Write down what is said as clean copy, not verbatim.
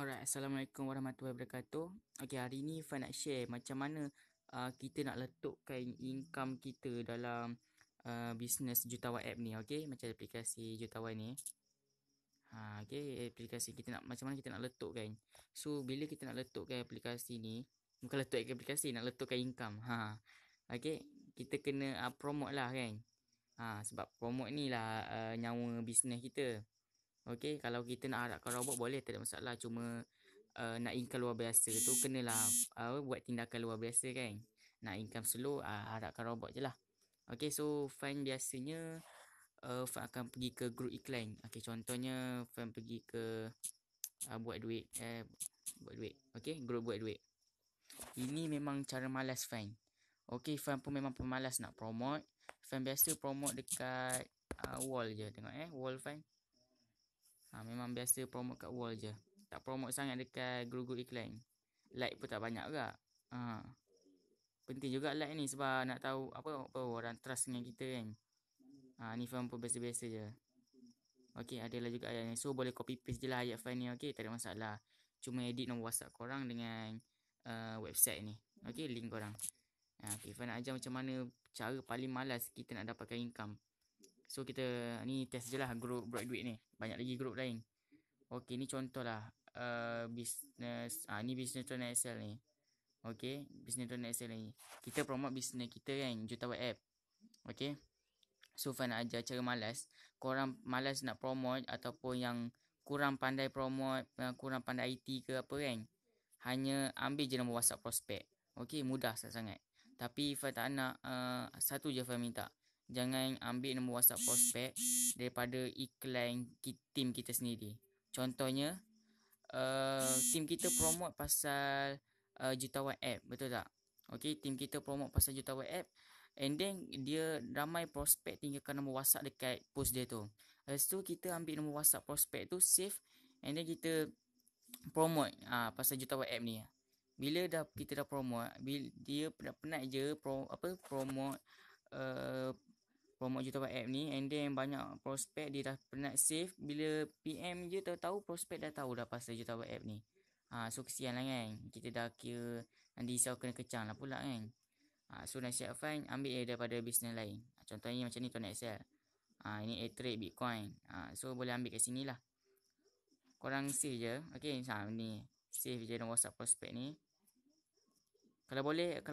Alright, Assalamualaikum warahmatullahi wabarakatuh. Okay, hari ni Fan nak share macam mana kita nak letakkan income kita dalam bisnes Jutawan app ni. Okay, macam aplikasi Jutawan ni. Okay, aplikasi kita nak macam mana kita nak letakkan. So, bila kita nak letakkan aplikasi ni, bukan letakkan aplikasi, nak letakkan income. Okay, kita kena promote lah kan. Sebab promote ni lah nyawa bisnes kita. Okay, kalau kita nak harapkan robot boleh, tak ada masalah. Cuma nak income luar biasa tu kenalah buat tindakan luar biasa kan. Nak income slow, harapkan robot je lah. Okay, so Fan biasanya Fan akan pergi ke grup iklan. Okay, contohnya Fan pergi ke buat duit. Okay, grup buat duit. Ini memang cara malas Fan. Okay, Fan pun memang pemalas nak promote. Fan biasa promote dekat wall je. Tengok wall Fan. Memang biasa promote kat wall je. Tak promote sangat dekat grup-grup iklan. Like pun tak banyak juga. Penting juga like ni sebab nak tahu apa orang trust dengan kita kan. Ni Fan pun biasa-biasa je. Okay, adalah juga ayat ni. So boleh copy paste je lah ayat Fan ni. Okay, tak ada masalah. Cuma edit nombor WhatsApp korang dengan website ni. Okay, link korang. Okay, Fan nak ajar macam mana cara paling malas kita nak dapatkan income. So kita ni test je lah grup buat duit ni. Banyak lagi grup lain. Okay, ni contoh lah bisnes. Ni bisnes Tuan Excel ni. Okay, bisnes Tuan Excel ni. Kita promote bisnes kita kan, Jutawan app. Okay, so Fan nak ajar cara malas. Korang malas nak promote ataupun yang kurang pandai promote, kurang pandai IT ke apa kan, hanya ambil je nombor WhatsApp prospek. Okay, mudah sangat. Tapi Fan tak nak, satu je Fan minta. Jangan ambil nombor WhatsApp prospek daripada iklan tim kita sendiri. Contohnya, tim kita promote pasal Jutawan app, betul tak? Okay, tim kita promote pasal Jutawan app, and then dia ramai prospek tinggalkan nombor WhatsApp dekat post dia tu. Lepas tu kita ambil nombor WhatsApp prospek tu, save, and then kita promote pasal Jutawan app ni. Bila kita dah promote, dia penat je promote Jutawan app ni, and then banyak prospek dia dah penat save. Bila PM je tahu prospek dah tahu dah pasal Jutawan app ni. So kesian lah kan. Kita dah kira nanti risau kena kecang lah pula kan. So nasihat Fan ambil daripada bisnes lain. Contohnya macam ni Tuan Excel. Ini A-Trade Bitcoin. So boleh ambil kat sini lah. Korang save je. Okay, ni save je nombor WhatsApp prospek ni. Kalau boleh